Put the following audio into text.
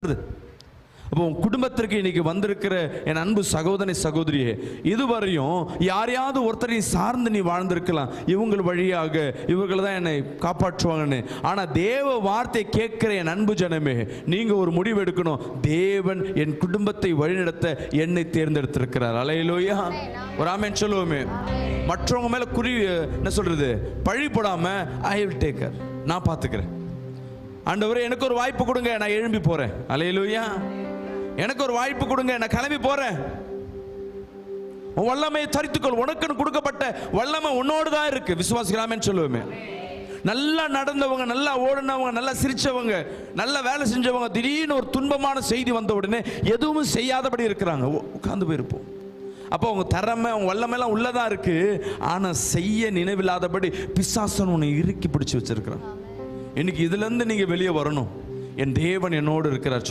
அப்போ உன் குடும்பத்திற்கு இன்னைக்கு வந்திருக்கிற என் அன்பு சகோதரி சகோதரியே, இதுவரையும் யாரையாவது ஒருத்தரை சார்ந்து நீ வாழ்ந்திருக்கலாம், இவங்கள் வழியாக இவர்கள் தான் என்னை காப்பாற்றுவாங்கன்னு. ஆனால் தேவ வார்த்தை கேட்கிற என் அன்பு ஜனமே, நீங்க ஒரு முடிவு எடுக்கணும். தேவன் என் குடும்பத்தை வழிநடத்த என்னை தேர்ந்தெடுத்திருக்கிறார். அல்லேலூயா, ஒரு ஆமென் சொல்லுவோமே. மற்றவங்க மேல என்ன சொல்றது, பழி போடாம ஐ வில் டேக் கேர், நான் பார்த்துக்கிறேன். ஆண்டவரே எனக்கு ஒரு வாய்ப்பு கொடுங்க, நான் எழும்பி போறேன். அல்லேலூயா, எனக்கு ஒரு வாய்ப்பு கொடுங்க, நான் கிளம்பி போறேன். உன் வல்லமையை தரித்துக்கொள், உனக்குன்னு கொடுக்கப்பட்ட வல்லமை உன்னோடு தான் இருக்கு. விசுவாசிக்கலாமேன்னு சொல்லுவோமே. நல்லா நடந்தவங்க, நல்லா ஓடினவங்க, நல்லா சிரிச்சவங்க, நல்லா வேலை செஞ்சவங்க, திடீர்னு ஒரு துன்பமான செய்தி வந்த உடனே எதுவும் செய்யாதபடி இருக்கிறாங்க. உட்கார்ந்து போயிருப்போம். அப்போ அவங்க திறமை, அவங்க வல்லமைலாம் உள்ளதான் இருக்கு. ஆனா செய்ய நினைவில்லாதபடி பிசாசன் உன்னை இறுக்கி பிடிச்சு வச்சிருக்கிறான். இன்னைக்கு இதுல இருந்து நீங்க வெளியே வரணும். என் தேவன் என்னோடு இருக்கிறார்.